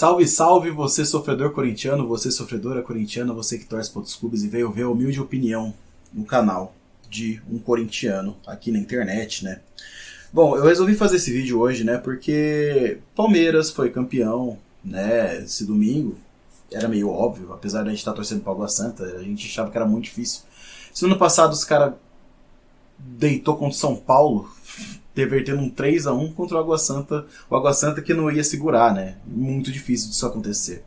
Salve, salve, você sofredor corintiano, você sofredora corintiana, você que torce para outros clubes e veio ver a humilde opinião no canal de um corintiano aqui na internet, né? Bom, eu resolvi fazer esse vídeo hoje, né, porque Palmeiras foi campeão, né, esse domingo. Era meio óbvio, apesar de a gente estar torcendo para Água Santa, a gente achava que era muito difícil. Se no ano passado os caras deitou contra o São Paulo, revertendo um 3-1 contra o Água Santa que não ia segurar, né? Muito difícil disso acontecer.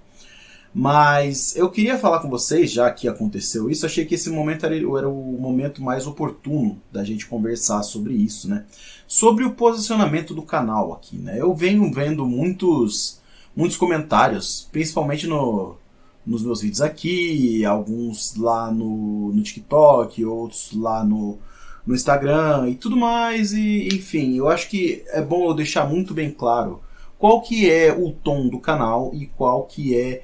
Mas eu queria falar com vocês, já que aconteceu isso, achei que esse momento era o momento mais oportuno da gente conversar sobre isso, né? Sobre o posicionamento do canal aqui, né? Eu venho vendo muitos comentários, principalmente nos meus vídeos aqui, alguns lá no TikTok, outros lá no Instagram e tudo mais, e enfim, eu acho que é bom eu deixar muito bem claro qual que é o tom do canal e qual que é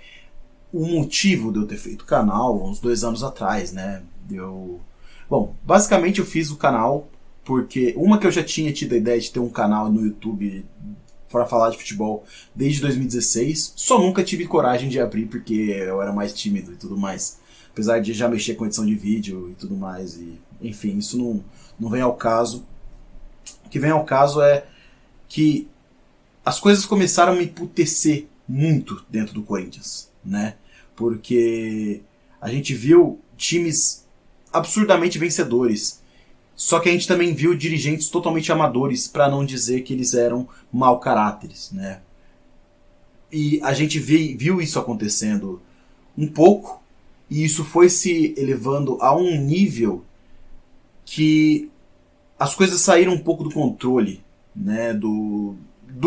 o motivo de eu ter feito o canal uns 2 anos atrás, né? Bom, basicamente eu fiz o canal porque que eu já tinha tido a ideia de ter um canal no YouTube para falar de futebol desde 2016, só nunca tive coragem de abrir porque eu era mais tímido e tudo mais. Apesar de já mexer com edição de vídeo e tudo mais, e enfim, isso não vem ao caso. O que vem ao caso é que as coisas começaram a me emputecer muito dentro do Corinthians, né? Porque a gente viu times absurdamente vencedores, só que a gente também viu dirigentes totalmente amadores, para não dizer que eles eram mau caráteres, né? E a gente viu isso acontecendo um pouco, e isso foi se elevando a um nível que as coisas saíram um pouco do controle, né, do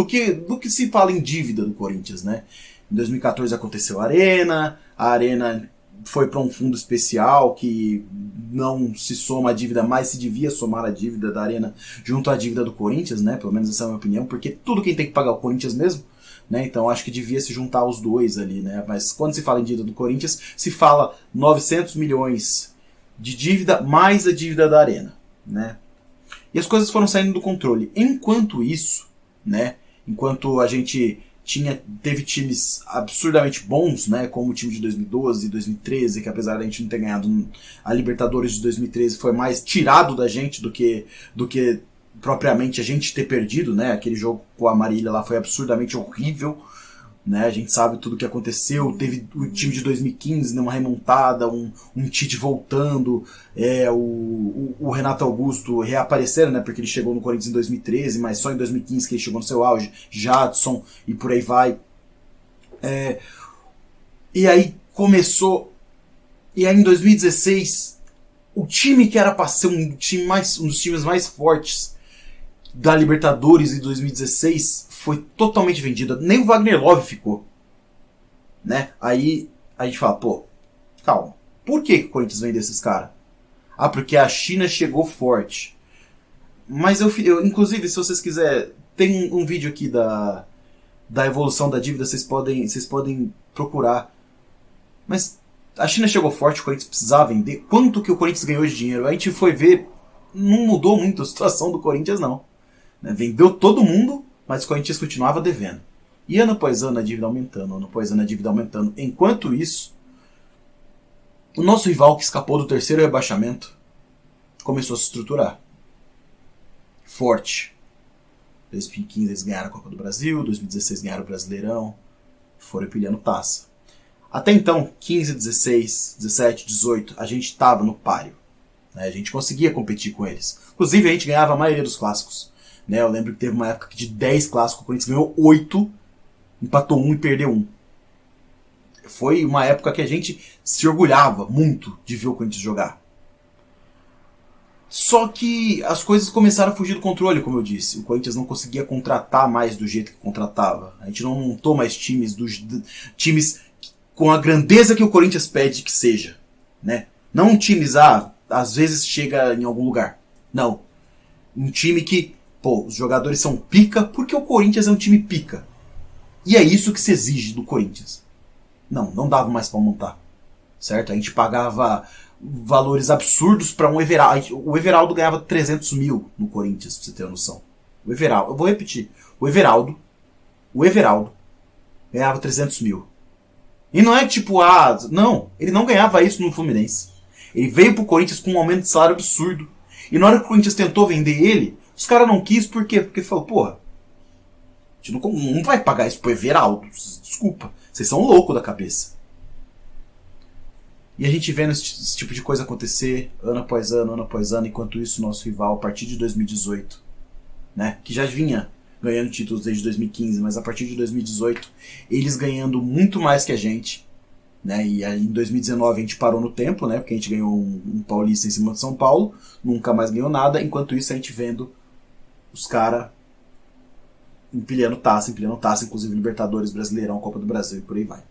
que se fala em dívida do Corinthians, né? Em 2014 aconteceu a Arena foi para um fundo especial que não se soma a dívida, mas se devia somar a dívida da Arena junto à dívida do Corinthians, né? Pelo menos essa é a minha opinião, porque tudo quem tem que pagar é o Corinthians mesmo. Né? Então acho que devia se juntar os dois ali, né? Mas quando se fala em dívida do Corinthians, se fala 900 milhões de dívida mais a dívida da Arena, né? E as coisas foram saindo do controle. Enquanto isso, né? Enquanto a gente teve times absurdamente bons, né? Como o time de 2012 e 2013, que apesar de a gente não ter ganhado a Libertadores de 2013, foi mais tirado da gente do que propriamente a gente ter perdido, né? Aquele jogo com a Marília lá foi absurdamente horrível, né? A gente sabe tudo o que aconteceu. Teve o time de 2015 numa remontada, um Tite voltando, o Renato Augusto reaparecendo, né? Porque ele chegou no Corinthians em 2013, mas só em 2015 que ele chegou no seu auge, Jadson e por aí vai. E aí começou, e aí em 2016 o time que era para ser um dos times mais fortes da Libertadores em 2016 foi totalmente vendida. Nem o Wagner Love ficou, né? Aí a gente fala, pô, calma. Por que o Corinthians vende esses caras? Ah, porque a China chegou forte. Mas eu inclusive, se vocês quiserem, tem um vídeo aqui da evolução da dívida, vocês podem procurar. Mas a China chegou forte, o Corinthians precisava vender. Quanto que o Corinthians ganhou de dinheiro? A gente foi ver, não mudou muito a situação do Corinthians, não. Vendeu todo mundo, mas o Corinthians continuava devendo. E ano após ano a dívida aumentando, ano após ano a dívida aumentando. Enquanto isso, o nosso rival que escapou do 3º rebaixamento começou a se estruturar. Forte. 2015 eles ganharam a Copa do Brasil, 2016 ganharam o Brasileirão, foram empilhando taça. Até então, 15, 16, 17, 18, a gente estava no páreo. Né? A gente conseguia competir com eles. Inclusive a gente ganhava a maioria dos clássicos. Né, eu lembro que teve uma época que de 10 clássicos o Corinthians ganhou 8, empatou 1 e perdeu 1. Foi uma época que a gente se orgulhava muito de ver o Corinthians jogar. Só que as coisas começaram a fugir do controle, como eu disse. O Corinthians não conseguia contratar mais do jeito que contratava. A gente não montou mais times com a grandeza que o Corinthians pede que seja. Né? Não times, às vezes chega em algum lugar. Não. Um time que os jogadores são pica porque o Corinthians é um time pica. E é isso que se exige do Corinthians. Não dava mais para montar. Certo? A gente pagava valores absurdos para um Everaldo. O Everaldo ganhava 300 mil no Corinthians, pra você ter noção. O Everaldo, eu vou repetir. O Everaldo ganhava 300 mil. E não é tipo, não, ele não ganhava isso no Fluminense. Ele veio pro Corinthians com um aumento de salário absurdo. E na hora que o Corinthians tentou vender ele, os caras não quis, por quê? Porque falou, porra, a gente não vai pagar isso pro Everaldo, desculpa, vocês são loucos da cabeça. E a gente vendo esse tipo de coisa acontecer ano após ano, enquanto isso nosso rival, a partir de 2018, né, que já vinha ganhando títulos desde 2015, mas a partir de 2018, eles ganhando muito mais que a gente, né, e aí em 2019 a gente parou no tempo, né, porque a gente ganhou um paulista em cima de São Paulo, nunca mais ganhou nada, enquanto isso a gente vendo os caras empilhando taça, inclusive Libertadores, Brasileirão, Copa do Brasil e por aí vai.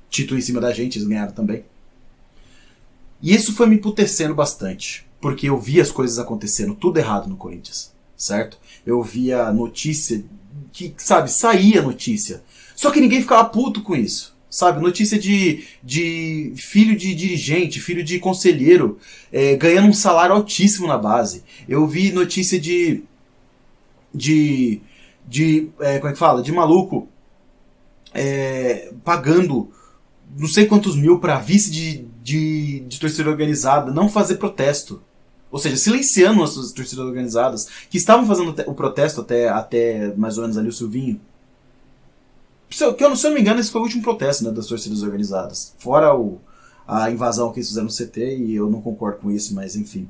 Título em cima da gente, eles ganharam também. E isso foi me emputecendo bastante, porque eu via as coisas acontecendo tudo errado no Corinthians, certo? Eu via notícia que, sabe, saía notícia. Só que ninguém ficava puto com isso, sabe? Notícia de filho de dirigente, filho de conselheiro, ganhando um salário altíssimo na base. Eu vi notícia como é que fala? De maluco pagando não sei quantos mil pra vice de torcida organizada não fazer protesto. Ou seja, silenciando as torcidas organizadas que estavam fazendo o protesto até mais ou menos ali o Silvinho. Se eu não me engano, esse foi o último protesto, né, das torcidas organizadas. Fora a invasão que eles fizeram no CT, e eu não concordo com isso, mas enfim.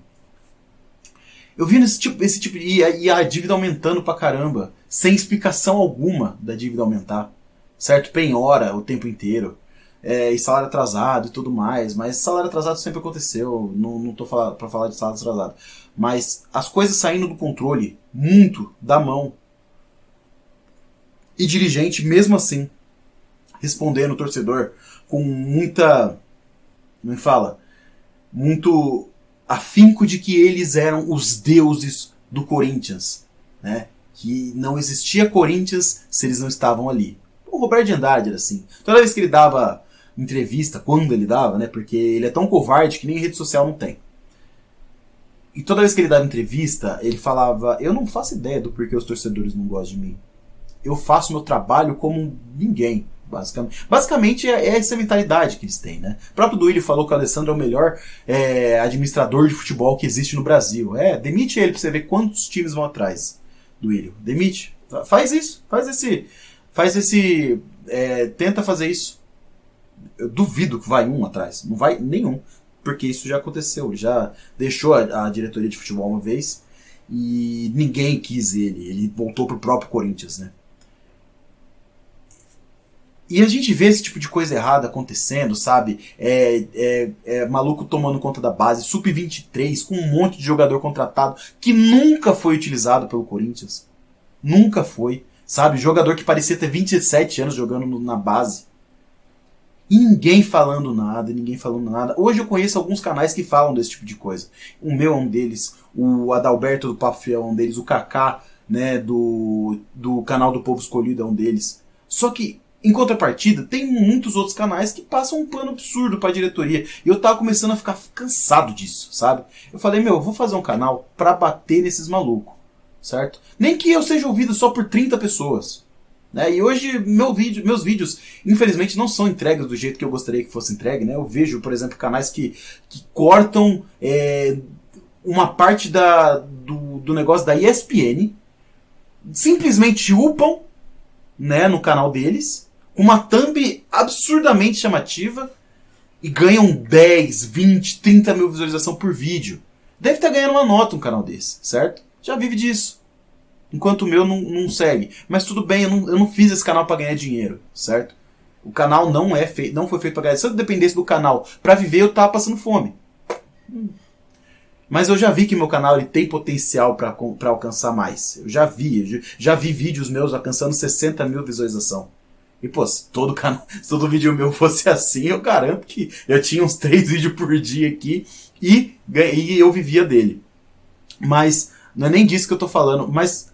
Eu vi esse tipo e a dívida aumentando pra caramba, sem explicação alguma da dívida aumentar. Certo? Penhora o tempo inteiro. E salário atrasado e tudo mais, mas salário atrasado sempre aconteceu, não tô pra falar de salário atrasado, mas as coisas saindo do controle, muito da mão, e dirigente mesmo assim, respondendo o torcedor com muita, como fala, muito afinco de que eles eram os deuses do Corinthians, né? Que não existia Corinthians se eles não estavam ali. O Roberto de Andrade era assim, toda vez que ele dava entrevista, quando ele dava, né? Porque ele é tão covarde que nem rede social não tem. E toda vez que ele dava entrevista, ele falava, eu não faço ideia do porquê os torcedores não gostam de mim. Eu faço meu trabalho como ninguém, basicamente. Basicamente é essa mentalidade que eles têm, né? O próprio Duílio falou que o Alessandro é o melhor administrador de futebol que existe no Brasil. Demite ele pra você ver quantos times vão atrás, Duílio. Demite. Faz isso. Tenta fazer isso. Eu duvido que vai um atrás. Não vai nenhum. Porque isso já aconteceu. Ele já deixou a diretoria de futebol uma vez e ninguém quis ele. Ele voltou pro próprio Corinthians, né? E a gente vê esse tipo de coisa errada acontecendo, sabe? Maluco tomando conta da base, sub-23, com um monte de jogador contratado que nunca foi utilizado pelo Corinthians. Nunca foi. Sabe? Jogador que parecia ter 27 anos jogando na base. E ninguém falando nada. Hoje eu conheço alguns canais que falam desse tipo de coisa. O meu é um deles, o Adalberto do Papo Fiel é um deles, o Kaká, né, do canal do Povo Escolhido é um deles. Só que, em contrapartida, tem muitos outros canais que passam um plano absurdo pra diretoria. E eu tava começando a ficar cansado disso, sabe? Eu falei, eu vou fazer um canal pra bater nesses malucos, certo? Nem que eu seja ouvido só por 30 pessoas. Né? E hoje meus vídeos, infelizmente, não são entregues do jeito que eu gostaria que fosse entregue. Né? Eu vejo, por exemplo, canais que cortam uma parte do negócio da ESPN, simplesmente upam, né, no canal deles, com uma thumb absurdamente chamativa e ganham 10, 20, 30 mil visualizações por vídeo. Deve estar ganhando uma nota um canal desse, certo? Já vive disso. Enquanto o meu não segue. Mas tudo bem, eu não fiz esse canal para ganhar dinheiro, certo? O canal não foi feito para ganhar dinheiro. Se eu dependesse do canal para viver, eu tava passando fome. Mas eu já vi que meu canal ele tem potencial para alcançar mais. Eu já vi vídeos meus alcançando 60 mil visualizações. E pô, se todo vídeo meu fosse assim, eu garanto que eu tinha uns 3 vídeos por dia aqui e eu vivia dele. Mas não é nem disso que eu tô falando, mas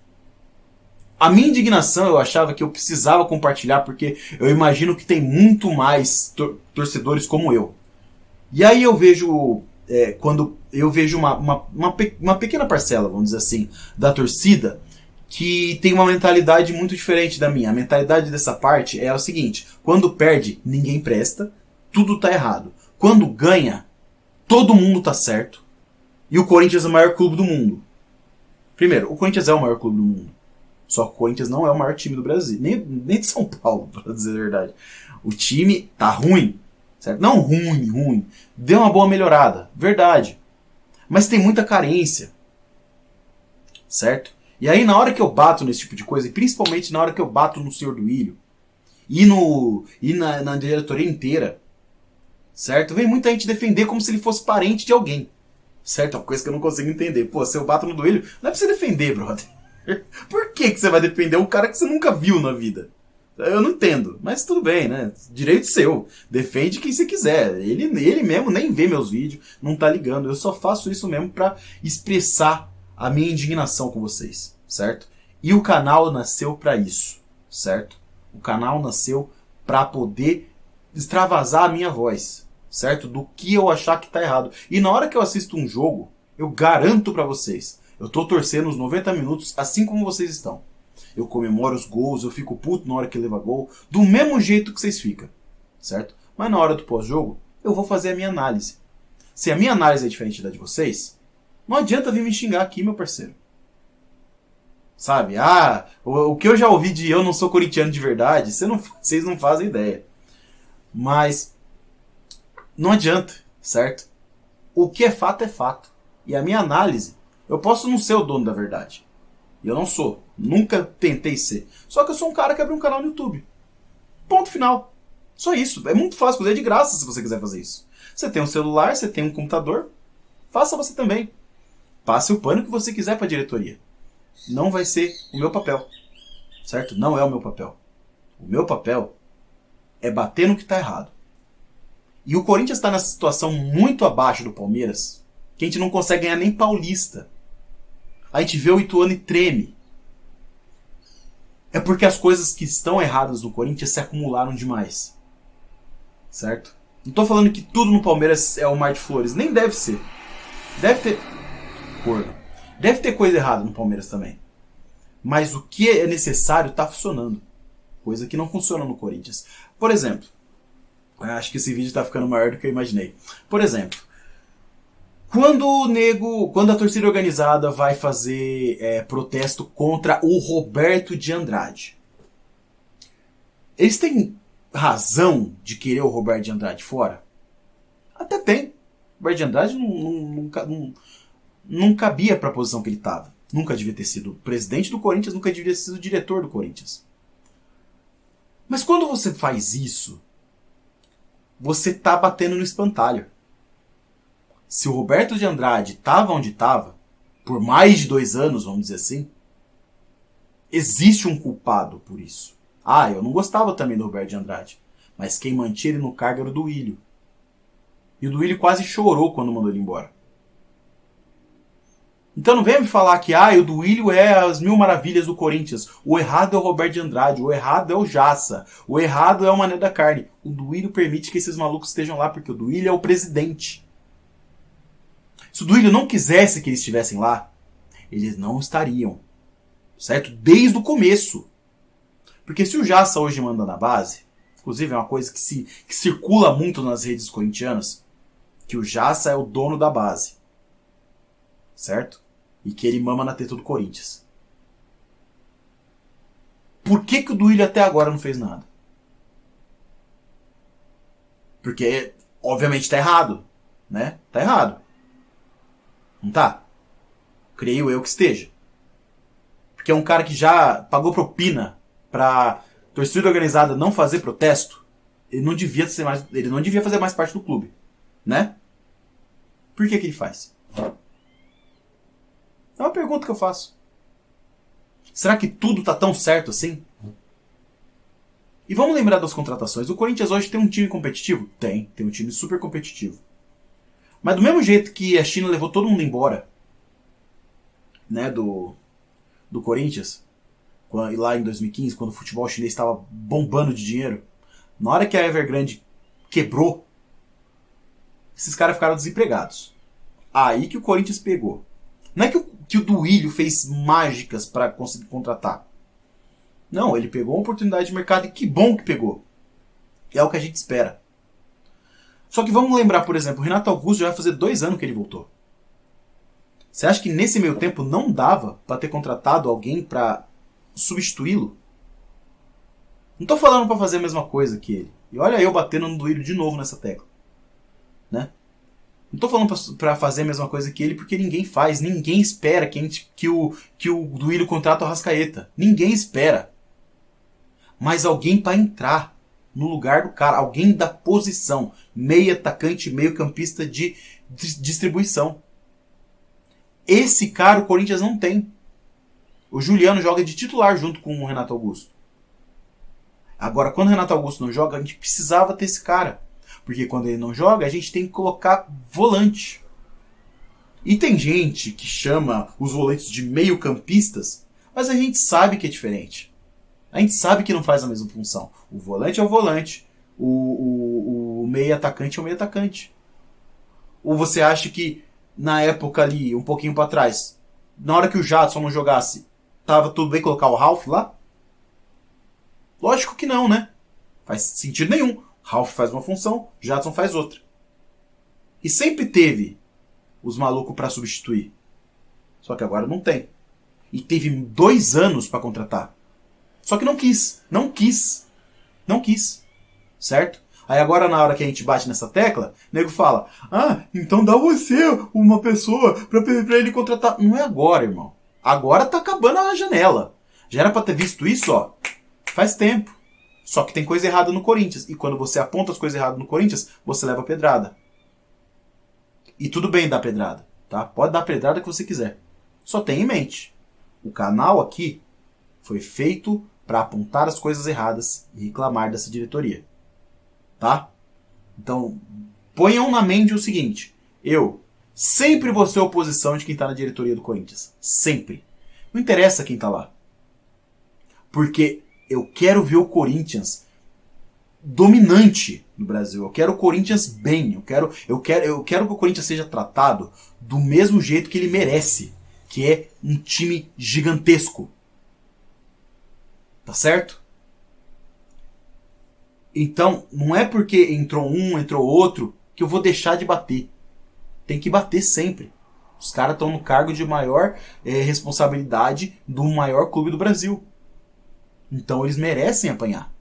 a minha indignação, eu achava que eu precisava compartilhar, porque eu imagino que tem muito mais torcedores como eu. E aí eu vejo, quando eu vejo uma pequena parcela, vamos dizer assim, da torcida, que tem uma mentalidade muito diferente da minha. A mentalidade dessa parte é o seguinte: quando perde, ninguém presta, tudo tá errado. Quando ganha, todo mundo tá certo. E o Corinthians é o maior clube do mundo. Primeiro, o Corinthians é o maior clube do mundo. Só que o Corinthians não é o maior time do Brasil. Nem de São Paulo, pra dizer a verdade. O time tá ruim. Certo? Não ruim. Deu uma boa melhorada. Verdade. Mas tem muita carência. Certo? E aí, na hora que eu bato nesse tipo de coisa, e principalmente na hora que eu bato no senhor Duílio, e na diretoria inteira, certo? Vem muita gente defender como se ele fosse parente de alguém. Certo? É uma coisa que eu não consigo entender. Pô, se eu bato no Duílio, não é pra você defender, brother. Por que você vai defender um cara que você nunca viu na vida? Eu não entendo. Mas tudo bem, né? Direito seu. Defende quem você quiser. Ele mesmo nem vê meus vídeos, não tá ligando. Eu só faço isso mesmo pra expressar a minha indignação com vocês, certo? E o canal nasceu pra isso, certo? O canal nasceu pra poder extravasar a minha voz, certo? Do que eu achar que tá errado. E na hora que eu assisto um jogo, eu garanto pra vocês, eu tô torcendo os 90 minutos assim como vocês estão. Eu comemoro os gols, eu fico puto na hora que leva gol, do mesmo jeito que vocês ficam, certo? Mas na hora do pós-jogo, eu vou fazer a minha análise. Se a minha análise é diferente da de vocês, não adianta vir me xingar aqui, meu parceiro. Sabe? O que eu já ouvi de eu não sou corintiano de verdade, vocês não fazem ideia. Mas não adianta, certo? O que é fato é fato. E a minha análise, eu posso não ser o dono da verdade. E eu não sou. Nunca tentei ser. Só que eu sou um cara que abre um canal no YouTube. Ponto final. Só isso. É muito fácil fazer de graça se você quiser fazer isso. Você tem um celular, você tem um computador. Faça você também. Passe o pano que você quiser para a diretoria. Não vai ser o meu papel. Certo? Não é o meu papel. O meu papel é bater no que está errado. E o Corinthians está nessa situação muito abaixo do Palmeiras, que a gente não consegue ganhar nem Paulista. A gente vê o Ituano e treme. É porque as coisas que estão erradas no Corinthians se acumularam demais. Certo? Não estou falando que tudo no Palmeiras é um mar de flores. Nem deve ser. Deve ter... Corno. Deve ter coisa errada no Palmeiras também. Mas o que é necessário está funcionando. Coisa que não funciona no Corinthians. Por exemplo, acho que esse vídeo está ficando maior do que eu imaginei. Por exemplo, quando a torcida organizada vai fazer protesto contra o Roberto de Andrade, eles têm razão de querer o Roberto de Andrade fora? Até tem. O Roberto de Andrade não cabia para a posição que ele estava. Nunca devia ter sido presidente do Corinthians, nunca devia ter sido diretor do Corinthians. Mas quando você faz isso, você tá batendo no espantalho. Se o Roberto de Andrade estava onde estava, por mais de 2 anos, vamos dizer assim, existe um culpado por isso. Eu não gostava também do Roberto de Andrade, mas quem mantinha ele no cargo era o Duílio. E o Duílio quase chorou quando mandou ele embora. Então não venha me falar que o Duílio é as 1000 maravilhas do Corinthians. O errado é o Roberto de Andrade, o errado é o Jassa, o errado é o Mané da Carne. O Duílio permite que esses malucos estejam lá porque o Duílio é o presidente. Se o Duílio não quisesse que eles estivessem lá, eles não estariam. Certo? Desde o começo. Porque se o Jassa hoje manda na base, inclusive é uma coisa que circula muito nas redes corintianas, que o Jassa é o dono da base. Certo? E que ele mama na teta do Corinthians. Por que o Duílio até agora não fez nada? Porque, obviamente, tá errado. Né? Tá errado. Não tá? Creio eu que esteja. Porque é um cara que já pagou propina pra torcida organizada não fazer protesto. Ele não devia fazer mais parte do clube. Né? Por que ele faz? É uma pergunta que eu faço. Será que tudo tá tão certo assim? E vamos lembrar das contratações. O Corinthians hoje tem um time competitivo? Tem um time super competitivo. Mas do mesmo jeito que a China levou todo mundo embora, né, do Corinthians, lá em 2015, quando o futebol chinês estava bombando de dinheiro, na hora que a Evergrande quebrou, esses caras ficaram desempregados. Aí que o Corinthians pegou. Não é que que o Duílio fez mágicas para conseguir contratar. Não, ele pegou uma oportunidade de mercado e que bom que pegou. É o que a gente espera. Só que vamos lembrar, por exemplo, o Renato Augusto já vai fazer 2 anos que ele voltou. Você acha que nesse meio tempo não dava para ter contratado alguém para substituí-lo? Não tô falando para fazer a mesma coisa que ele. E olha eu batendo no Duílio de novo nessa tecla. Né? Não tô falando para fazer a mesma coisa que ele porque ninguém faz. Ninguém espera que o Duílio contrata o Arrascaeta. Ninguém espera. Mas alguém para entrar no lugar do cara. Alguém da posição. Meio atacante, meio campista de distribuição. Esse cara o Corinthians não tem. O Juliano joga de titular junto com o Renato Augusto. Agora, quando o Renato Augusto não joga, a gente precisava ter esse cara. Porque quando ele não joga, a gente tem que colocar volante. E tem gente que chama os volantes de meio-campistas, mas a gente sabe que é diferente. A gente sabe que não faz a mesma função. O volante é o volante. O meio-atacante é o meio-atacante. Ou você acha que na época ali, um pouquinho para trás, na hora que o Jadson não jogasse, tava tudo bem colocar o Ralf lá? Lógico que não, né? Faz sentido nenhum. Ralf faz uma função, Jadson faz outra. E sempre teve os malucos para substituir. Só que agora não tem. E teve 2 anos para contratar. Só que não quis. Não quis. Não quis. Certo? Aí agora na hora que a gente bate nessa tecla, o nego fala, então dá você uma pessoa pra ele contratar. Não é agora, irmão. Agora tá acabando a janela. Já era pra ter visto isso, ó, faz tempo. Só que tem coisa errada no Corinthians. E quando você aponta as coisas erradas no Corinthians, você leva pedrada. E tudo bem dar pedrada, tá? Pode dar a pedrada que você quiser. Só tenha em mente. O canal aqui foi feito para apontar as coisas erradas e reclamar dessa diretoria. Tá? Então, ponham na mente o seguinte. Eu sempre vou ser oposição de quem tá na diretoria do Corinthians. Sempre. Não interessa quem tá lá. Porque eu quero ver o Corinthians dominante no Brasil. Eu quero o Corinthians bem. Eu quero que o Corinthians seja tratado do mesmo jeito que ele merece. Que é um time gigantesco. Tá certo? Então, não é porque entrou um, entrou outro, que eu vou deixar de bater. Tem que bater sempre. Os caras estão no cargo de maior responsabilidade do maior clube do Brasil. Então eles merecem apanhar.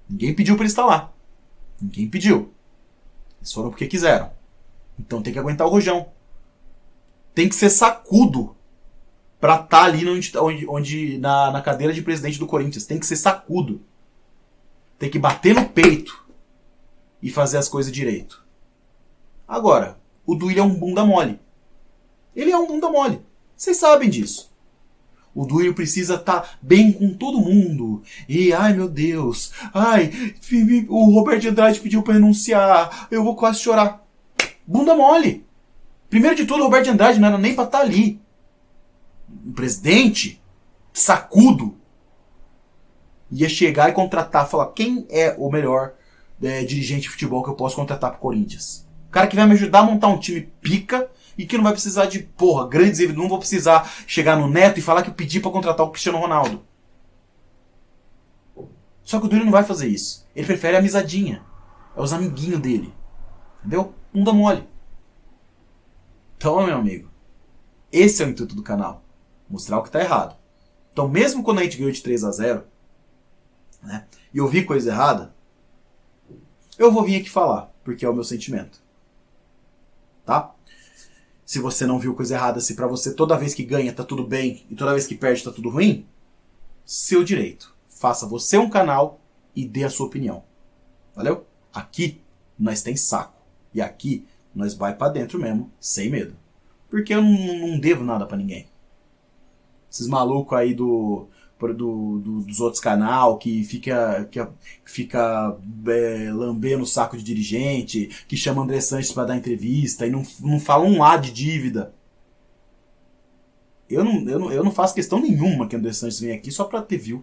Ninguém pediu para eles estar lá. Ninguém pediu. Eles foram porque quiseram. Então tem que aguentar o rojão. Tem que ser sacudo para estar ali na cadeira de presidente do Corinthians. Tem que ser sacudo. Tem que bater no peito e fazer as coisas direito. Agora, o Duílio é um bunda mole. Ele é um bunda mole. Vocês sabem disso. O Duílio precisa estar bem com todo mundo. E, ai meu Deus, o Roberto Andrade pediu para renunciar, eu vou quase chorar. Bunda mole. Primeiro de tudo, o Roberto Andrade não era nem para estar ali. O presidente, sacudo, ia chegar e contratar, falar quem é o melhor dirigente de futebol que eu posso contratar pro Corinthians. O cara que vai me ajudar a montar um time pica e que não vai precisar de, grandes eventos. Não vou precisar chegar no Neto e falar que eu pedi pra contratar o Cristiano Ronaldo. Só que o Duílio não vai fazer isso. Ele prefere a amizadinha. É os amiguinhos dele. Entendeu? Bunda mole. Então, meu amigo, esse é o intuito do canal. Mostrar o que tá errado. Então, mesmo quando a gente ganhou de 3-0, né, e eu vi coisa errada, eu vou vir aqui falar, porque é o meu sentimento. Tá? Se você não viu coisa errada, se pra você toda vez que ganha tá tudo bem e toda vez que perde tá tudo ruim, seu direito. Faça você um canal e dê a sua opinião. Valeu? Aqui nós tem saco. E aqui nós vai pra dentro mesmo, sem medo. Porque eu não devo nada pra ninguém. Esses malucos aí dos outros canal que fica lambendo o saco de dirigente, que chama André Sanches para dar entrevista e não fala um A de dívida. Eu não faço questão nenhuma que o André Sanches venha aqui só para ter view.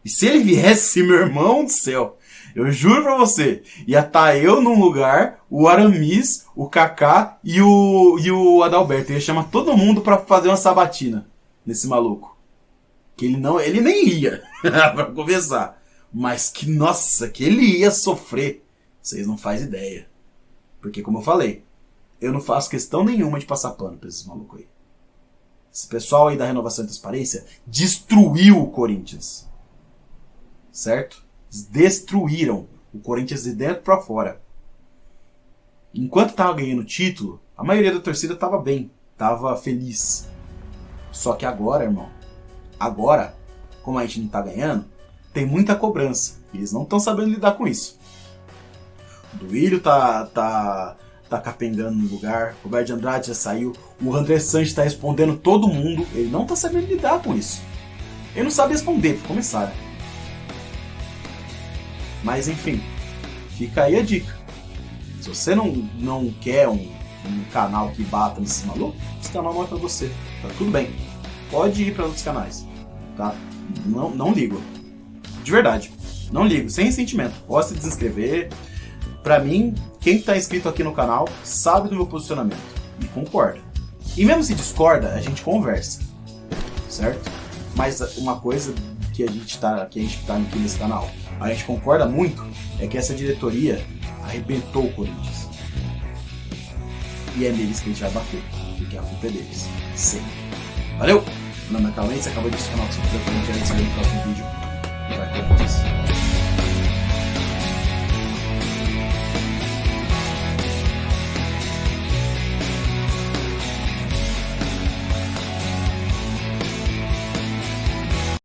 E se ele viesse, meu irmão do céu, Eu juro pra você. Ia estar eu num lugar, o Aramis, o Kaká e o Adalberto. Eu ia chamar todo mundo pra fazer uma sabatina nesse maluco. Que ele nem ia, pra começar. Mas que, nossa, que ele ia sofrer. Vocês não fazem ideia. Porque, como eu falei, eu não faço questão nenhuma de passar pano pra esses malucos aí. Esse pessoal aí da Renovação e Transparência destruiu o Corinthians. Certo? Eles destruíram o Corinthians de dentro pra fora. Enquanto tava ganhando o título, a maioria da torcida tava bem, tava feliz. Só que agora, irmão, como a gente não tá ganhando, tem muita cobrança. E eles não estão sabendo lidar com isso. O Duílio tá capengando no lugar, o Roberto de Andrade já saiu, o André Sanches tá respondendo todo mundo, ele não tá sabendo lidar com isso. Ele não sabe responder, pra começar. Mas enfim, fica aí a dica. Se você não quer um canal que bata nesses malucos, esse canal não é pra você. Tá tudo bem. Pode ir para outros canais. Tá? Não ligo. De verdade. Não ligo. Sem ressentimento. Pode se desinscrever. Pra mim, quem tá inscrito aqui no canal sabe do meu posicionamento. E concorda. E mesmo se discorda, a gente conversa. Certo? Mas uma coisa que a gente tá aqui nesse canal, a gente concorda muito, é que essa diretoria arrebentou o Corinthians. E é neles que a gente vai bater, porque a culpa é deles. Sempre. Valeu! Meu nome é Cauê, você acabou de assistir o canal, se inscreva no próximo vídeo. Vai, Corinthians.